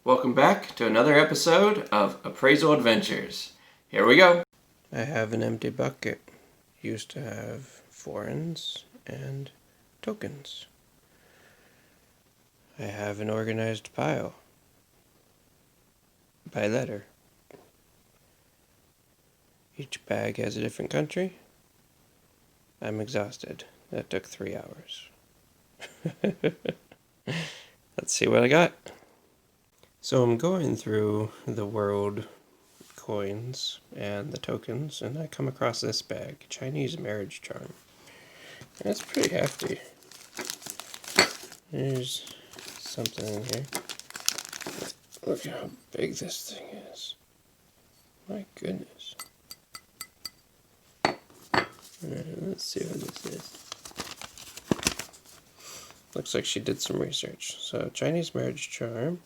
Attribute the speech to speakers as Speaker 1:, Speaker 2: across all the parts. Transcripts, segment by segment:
Speaker 1: Welcome back to another episode of Appraisal Adventures. Here we go. I have an empty bucket. Used to have foreigns and tokens. I have an organized pile by letter. Each bag has a different country. I'm exhausted. That took 3 hours. Let's see what I got. So I'm going through the world coins and the tokens, and I come across this bag, Chinese marriage charm. And it's pretty hefty. There's something in here. Look how big this thing is. My goodness. Let's see what this is. Looks like she did some research. So, Chinese marriage charm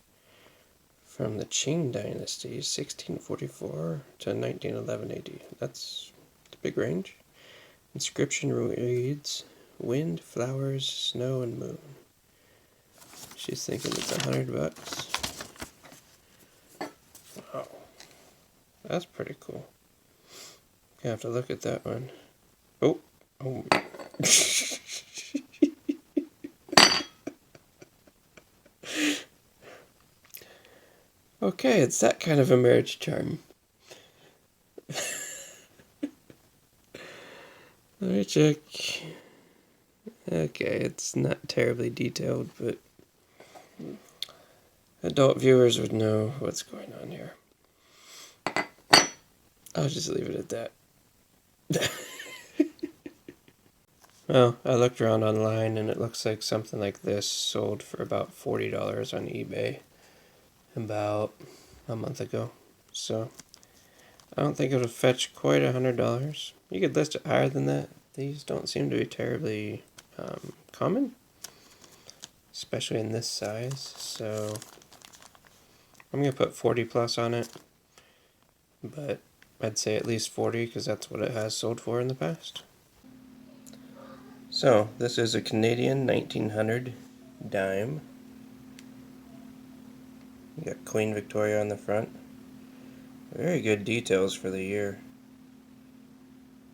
Speaker 1: from the Qing Dynasty, 1644 to 1911 AD. That's a big range. Inscription reads, wind, flowers, snow, and moon. She's thinking it's $100. Wow. That's pretty cool. You have to look at that one. Oh. Okay, it's that kind of a marriage charm. Let me check. Okay, it's not terribly detailed, but adult viewers would know what's going on here. I'll just leave it at that. Well, I looked around online and it looks like something like this sold for about $40 on eBay about a month ago. So I don't think it'll fetch quite $100. You could list it higher than that. These don't seem to be terribly common, especially in this size. So I'm going to put 40 plus on it, but I'd say at least 40 because that's what it has sold for in the past. So this is a Canadian 1900 dime. You got Queen Victoria on the front. Very good details for the year.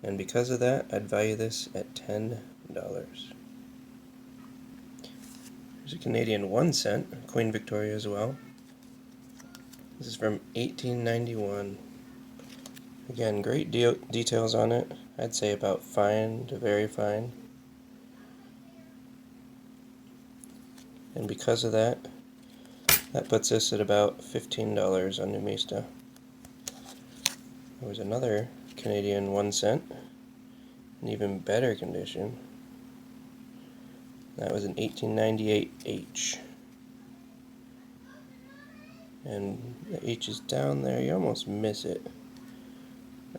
Speaker 1: And because of that, I'd value this at $10. There's a Canadian 1 cent, Queen Victoria as well. This is from 1891. Again, great details on it. I'd say about fine to very fine. And because of that, that puts us at about $15 on Numista. There was another Canadian 1 cent, in even better condition. That was an 1898 H. And the H is down there, you almost miss it.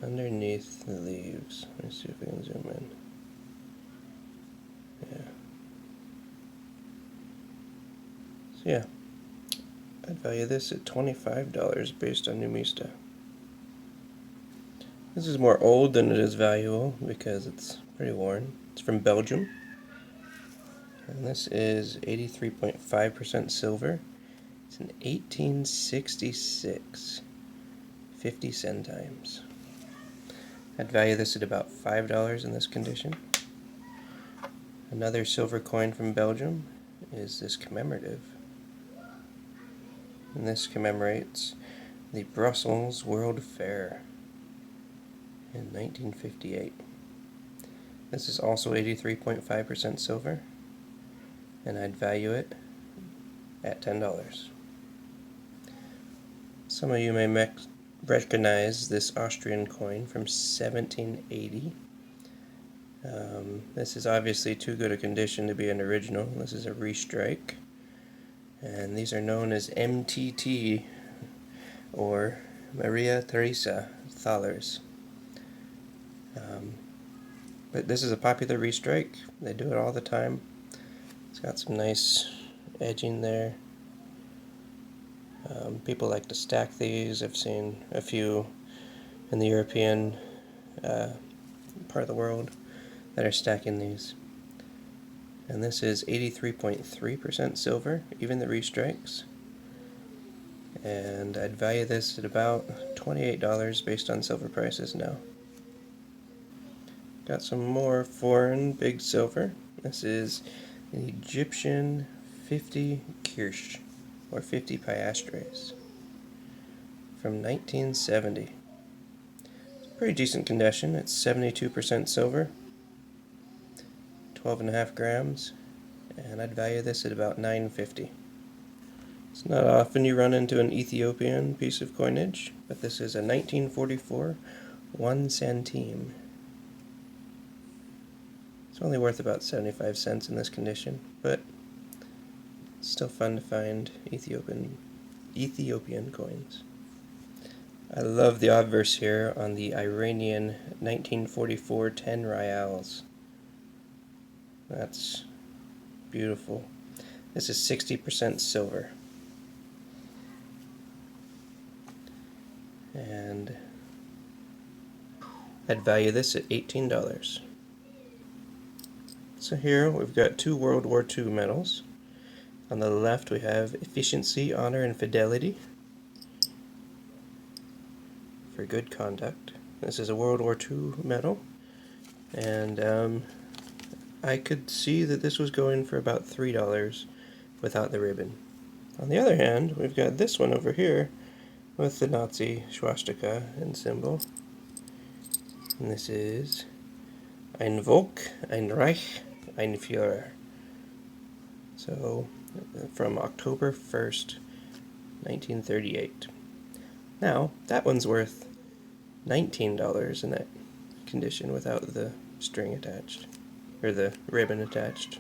Speaker 1: Underneath the leaves. Let's see if we can zoom in. Yeah. So yeah, I'd value this at $25 based on Numista. This is more old than it is valuable because it's pretty worn. It's from Belgium. And this is 83.5% silver. It's an 1866. 50 centimes. I'd value this at about $5 in this condition. Another silver coin from Belgium is this commemorative. And this commemorates the Brussels World Fair in 1958. This is also 83.5% silver, and I'd value it at $10. Some of you may recognize this Austrian coin from 1780. This is obviously too good a condition to be an original. This is a restrike. And these are known as MTT, or Maria Theresa Thalers. But this is a popular restrike. They do it all the time. It's got some nice edging there. People like to stack these. I've seen a few in the European part of the world that are stacking these. And this is 83.3% silver, even the restrikes. and I'd value this at about $28 based on silver prices now. Got some more foreign big silver. This is an Egyptian 50 Kirsch, or 50 piastres, from 1970. Pretty decent condition. It's 72% silver, 12.5 grams, and I'd value this at about $9.50. It's not often you run into an Ethiopian piece of coinage, but this is a 1944 1 centime. It's only worth about 75 cents in this condition, but it's still fun to find Ethiopian coins. I love the obverse here on the Iranian 1944 10 rials. That's beautiful. This is 60% silver. And I'd value this at $18. So here we've got two World War II medals. On the left we have efficiency, honor, and fidelity for good conduct. This is a World War II medal, and I could see that this was going for about $3 without the ribbon. On the other hand, we've got this one over here with the Nazi swastika and symbol. And this is Ein Volk, ein Reich, ein Führer. So, from October 1st, 1938. Now, that one's worth $19 in that condition without the string attached, or the ribbon attached.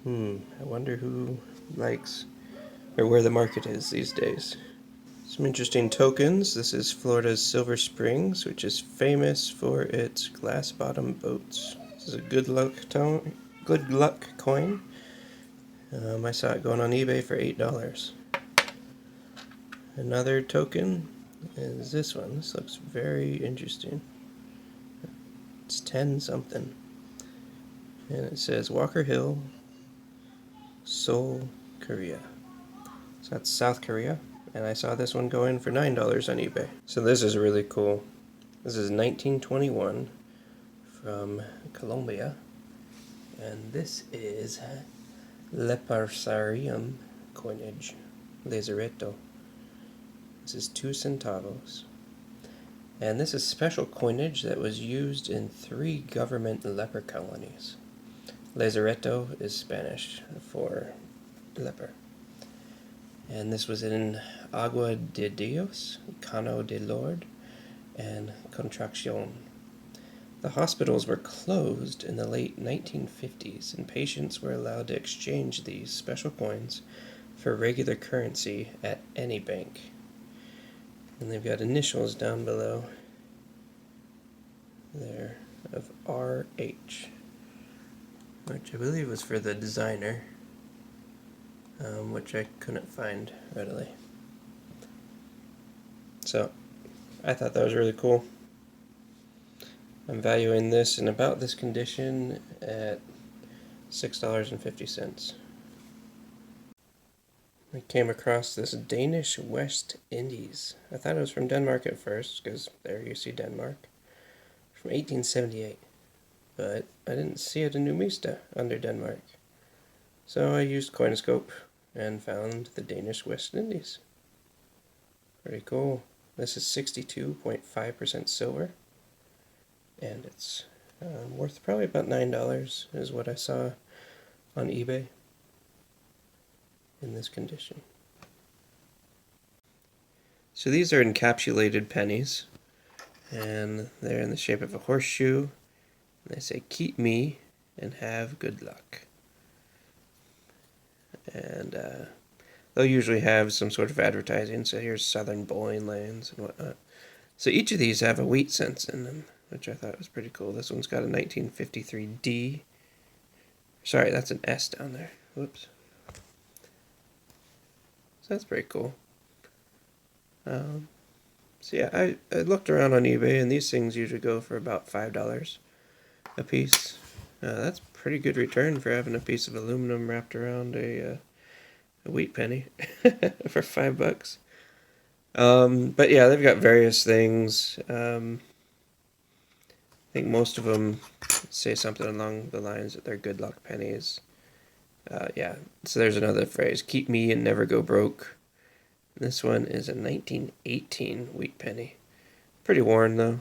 Speaker 1: I wonder who likes, or where the market is these days. Some interesting tokens. This is Florida's Silver Springs, which is famous for its glass-bottom boats. This is a good luck coin. I saw it going on eBay for $8. Another token is this one. This looks very interesting. It's 10 something. And it says Walker Hill, Seoul, Korea. So that's South Korea. And I saw this one going for $9 on eBay. So this is really cool. This is 1921 from Colombia. And this is Leparsarium coinage, Lazaretto. This is 2 centavos. And this is special coinage that was used in 3 government leper colonies. Lazaretto is Spanish for leper. And this was in Agua de Dios, Cano de Lord, and Contraccion. The hospitals were closed in the late 1950s, and patients were allowed to exchange these special coins for regular currency at any bank. And they've got initials down below there of RH, which I believe was for the designer, which I couldn't find readily. So, I thought that was really cool. I'm valuing this in about this condition at $6.50. I came across this Danish West Indies. I thought it was from Denmark at first, because there you see Denmark, from 1878. But I didn't see it in Numista under Denmark. So I used Coinoscope and found the Danish West Indies. Pretty cool. This is 62.5% silver. And it's worth probably about $9 is what I saw on eBay in this condition. So these are encapsulated pennies, and they're in the shape of a horseshoe. And they say, "Keep me and have good luck." And they'll usually have some sort of advertising. So here's Southern Bowling Lanes and whatnot. So each of these have a wheat cents in them, which I thought was pretty cool. This one's got a 1953 D. Sorry, that's an S down there. Whoops. So that's pretty cool. So yeah, I looked around on eBay, and these things usually go for about $5 a piece. That's pretty good return for having a piece of aluminum wrapped around a a wheat penny for $5. But yeah, they've got various things. I think most of them say something along the lines that they're good luck pennies. Yeah, so there's another phrase, keep me and never go broke. This one is a 1918 wheat penny. Pretty worn though.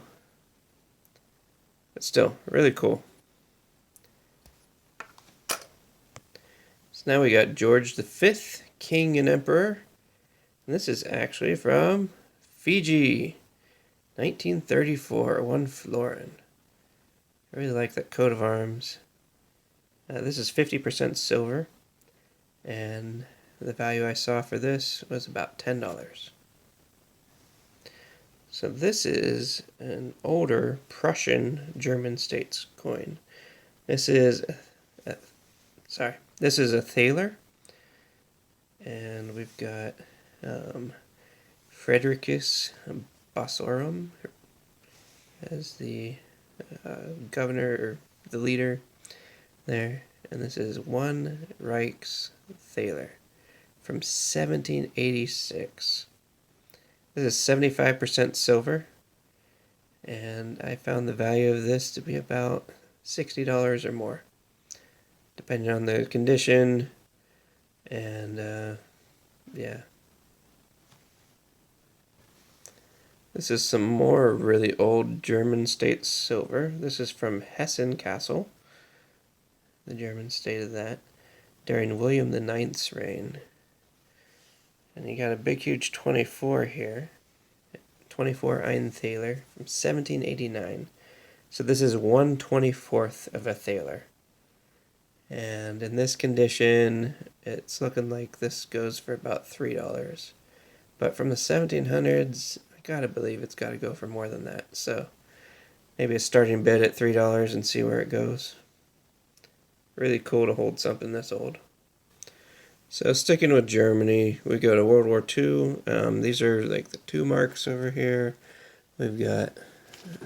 Speaker 1: But still, really cool. So now we got George V, King and Emperor. And this is actually from Fiji, 1934, 1 florin. I really like that coat of arms. This is 50% silver, and the value I saw for this was about $10. So this is an older Prussian German states coin. This is, this is a thaler, and we've got Frederikus Bossorum as the governor, or the leader there. And this is 1 Reichs thaler from 1786. This is 75% silver, and I found the value of this to be about $60 or more, depending on the condition. And yeah, this is some more really old German state silver. This is from Hessen Castle, the German state of that, during William IX's reign. And you got a big, huge 24 here. 24 Einthaler from 1789. So this is 1/24th of a thaler. And in this condition, it's looking like this goes for about $3. But from the 1700s, I gotta believe it's gotta go for more than that. So maybe a starting bid at $3 and see where it goes. Really cool to hold something this old. So sticking with Germany, we go to World War II. These are like the 2 marks over here. We've got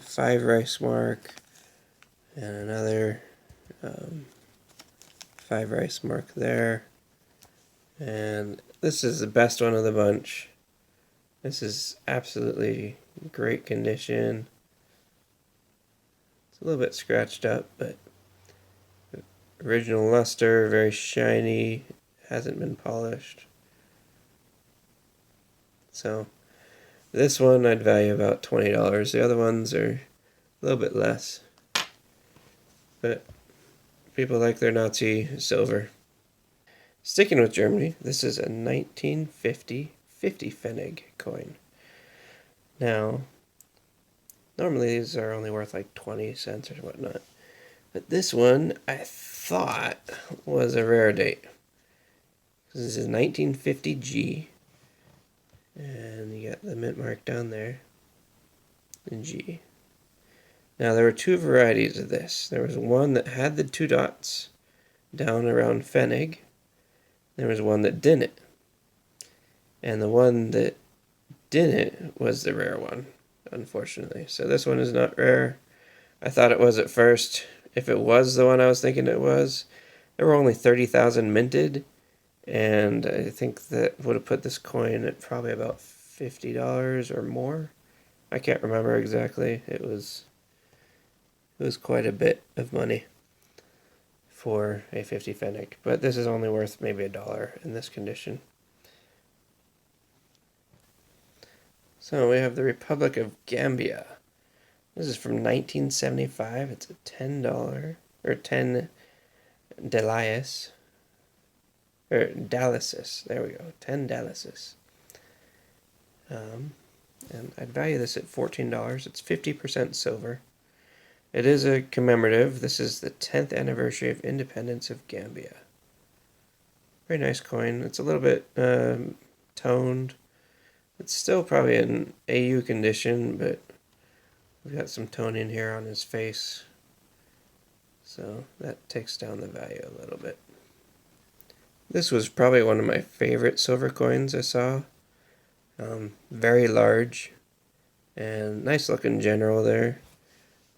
Speaker 1: 5 Reichsmark and another 5 Reichsmark there. And this is the best one of the bunch. This is absolutely great condition. It's a little bit scratched up, but original luster, very shiny, hasn't been polished. So this one I'd value about $20. The other ones are a little bit less, but people like their Nazi silver. Sticking with Germany, this is a 1950 50 Pfennig coin. Now, normally these are only worth like 20 cents or whatnot, but this one I thought was a rare date. This is 1950G, and you got the mint mark down there, in G. Now there were 2 varieties of this. There was one that had the 2 dots down around Pfennig. There was one that didn't. And the one that didn't was the rare one, unfortunately. So this one is not rare. I thought it was at first. If it was the one I was thinking it was, there were only 30,000 minted. And I think that would have put this coin at probably about $50 or more. I can't remember exactly. It was quite a bit of money for a 50 Pfennig. But this is only worth maybe $1 in this condition. So we have the Republic of Gambia. This is from 1975. It's a $10 or 10 Dalias. Or Dalisis. There we go. 10 Dalisis. And I'd value this at $14. It's 50% silver. It is a commemorative. This is the 10th anniversary of independence of Gambia. Very nice coin. It's a little bit toned. It's still probably in AU condition, but we've got some toning here on his face. So that takes down the value a little bit. This was probably one of my favorite silver coins I saw. Very large and nice looking general there.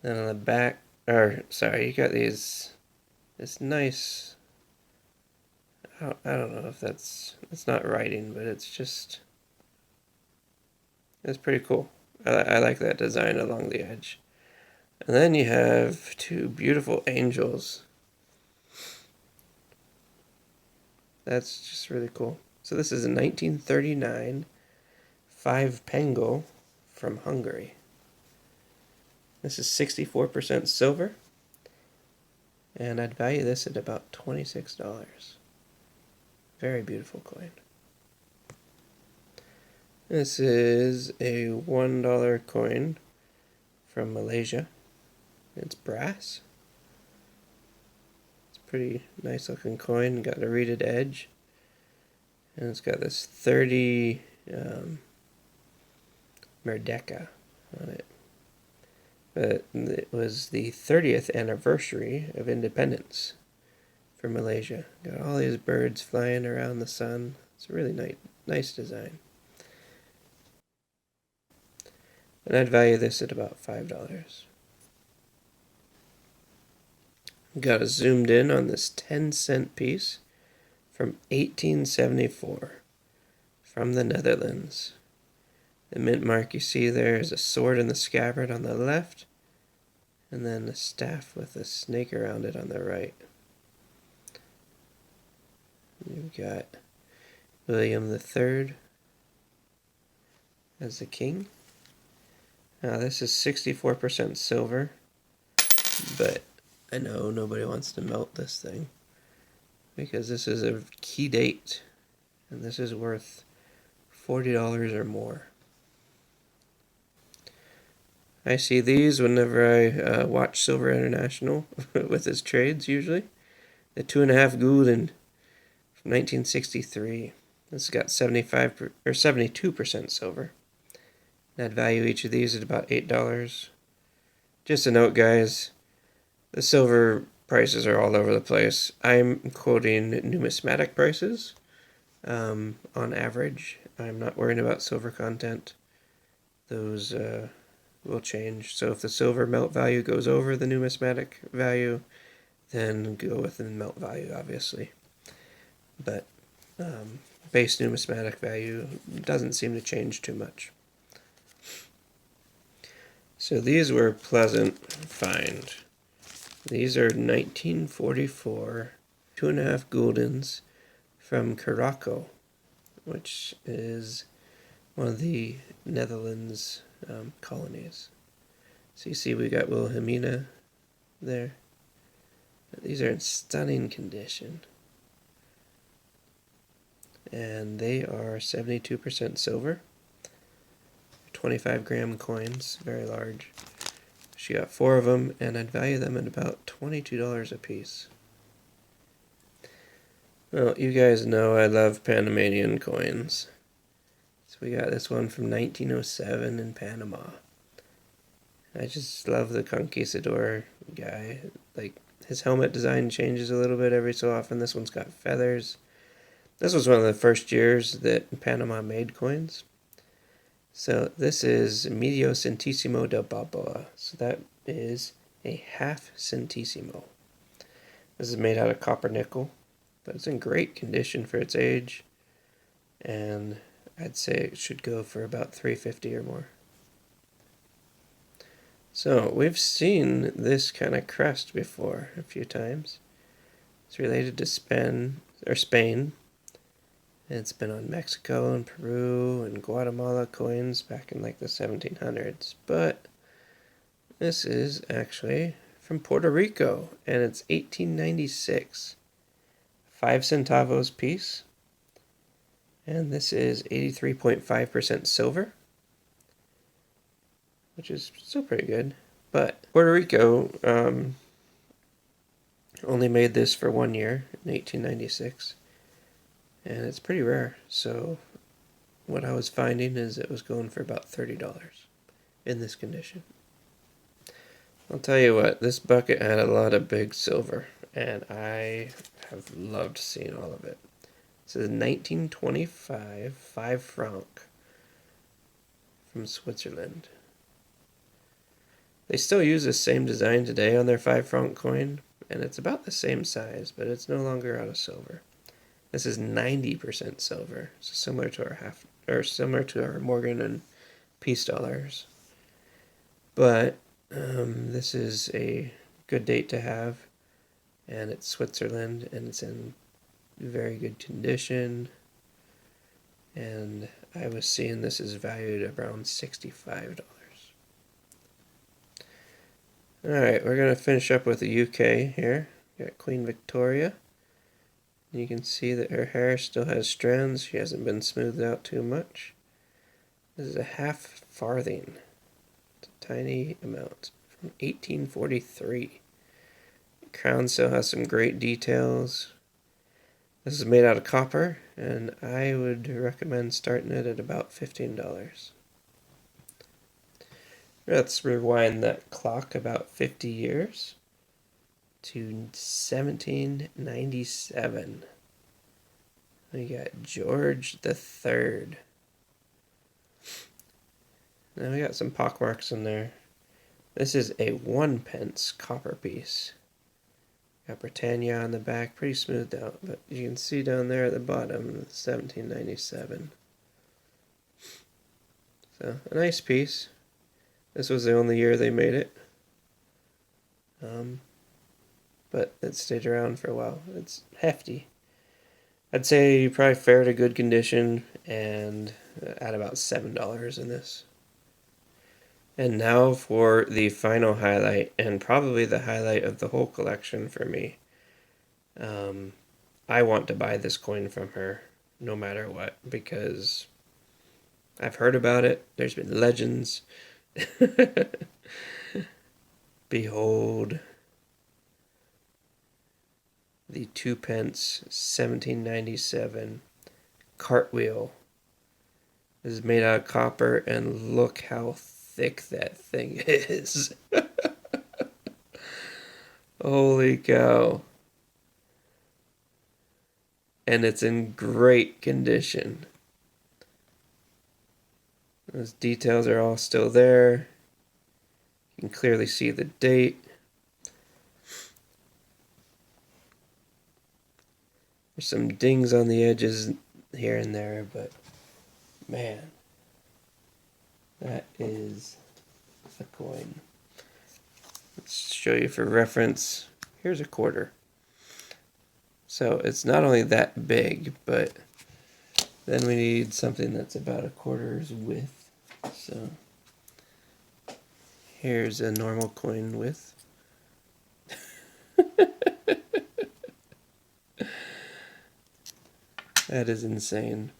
Speaker 1: Then on the back, you got this nice I don't know if it's not writing, but it's pretty cool. I like that design along the edge. And then you have two beautiful angels. That's just really cool. So this is a 1939 5 Pengo from Hungary. This is 64% silver, and I'd value this at about $26. Very beautiful coin. This is a $1 coin from Malaysia. It's brass. It's a pretty nice looking coin. Got a reeded edge. And it's got this 30 Merdeka on it. But it was the 30th anniversary of independence for Malaysia. Got all these birds flying around the sun. It's a really nice design. And I'd value this at about $5. Got a zoomed in on this 10-cent piece from 1874 from the Netherlands. The mint mark you see there is a sword in the scabbard on the left, and then a staff with a snake around it on the right. You've got William III as the king. Now this is 64% silver, but I know nobody wants to melt this thing because this is a key date, and this is worth $40 or more. I see these whenever I watch Silver International with his trades, usually. The 2.5 Gulden from 1963. This has got 72% silver. And I'd value each of these at about $8. Just a note, guys, the silver prices are all over the place. I'm quoting numismatic prices on average. I'm not worrying about silver content. Those will change. So if the silver melt value goes over the numismatic value, then go with the melt value, obviously. But base numismatic value doesn't seem to change too much. So these were a pleasant find. These are 1944 2.5 Guldens from Curaçao, which is one of the Netherlands colonies. So you see we got Wilhelmina there. These are in stunning condition. And they are 72% silver. 25-gram coins, very large. She got 4 of them, and I'd value them at about $22 a piece. Well, you guys know I love Panamanian coins. So we got this one from 1907 in Panama. I just love the Conquistador guy. Like, his helmet design changes a little bit every so often. This one's got feathers. This was one of the first years that Panama made coins. So this is medio centesimo de Balboa. So that is a half centesimo. This is made out of copper nickel, but it's in great condition for its age. And I'd say it should go for about $3.50 or more. So we've seen this kind of crest before a few times. It's related to Spain. It's been on Mexico and Peru and Guatemala coins back in like the 1700s. But this is actually from Puerto Rico, and it's 1896. 5 centavos piece. And this is 83.5% silver, which is still pretty good. But Puerto Rico only made this for 1 year in 1896. And it's pretty rare, so what I was finding is it was going for about $30 in this condition. I'll tell you what, this bucket had a lot of big silver, and I have loved seeing all of it. This is 1925 5 franc from Switzerland. They still use the same design today on their 5 franc coin, and it's about the same size, but it's no longer out of silver. This is 90% silver, so similar to our Morgan and Peace dollars. But this is a good date to have, and it's Switzerland, and it's in very good condition. And I was seeing this is valued around $65. Alright, we're going to finish up with the UK here. Got Queen Victoria. You can see that her hair still has strands. She hasn't been smoothed out too much. This is a half farthing. It's a tiny amount from 1843. The crown still has some great details. This is made out of copper, and I would recommend starting it at about $15. Let's rewind that clock about 50 years to 1797. We got George III. Now we got some pockmarks in there. This is a 1 pence copper piece. Got Britannia on the back, pretty smoothed out, but you can see down there at the bottom, 1797. So, a nice piece. This was the only year they made it. But it stayed around for a while. It's hefty. I'd say probably fair to good condition, and at about $7 in this. And now for the final highlight, and probably the highlight of the whole collection for me. I want to buy this coin from her, no matter what, because I've heard about it. There's been legends. Behold the 2 pence 1797 cartwheel. This is made out of copper, and look how thick that thing is. Holy cow. And it's in great condition. Those details are all still there. You can clearly see the date. There's some dings on the edges here and there, but man, that is a coin. Let's show you for reference. Here's a quarter. So it's not only that big, but then we need something that's about a quarter's width. So here's a normal coin width. That is insane.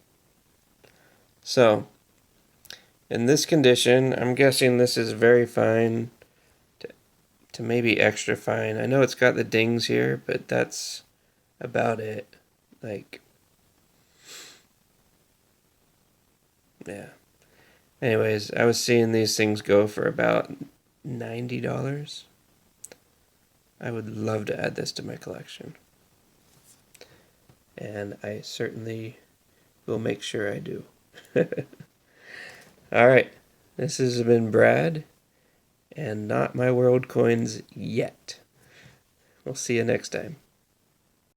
Speaker 1: So, in this condition, I'm guessing this is very fine to maybe extra fine. I know it's got the dings here, but that's about it. Like, yeah. Anyways, I was seeing these things go for about $90. I would love to add this to my collection. And I certainly will make sure I do. Alright, this has been Brad, and not my world coins yet. We'll see you next time.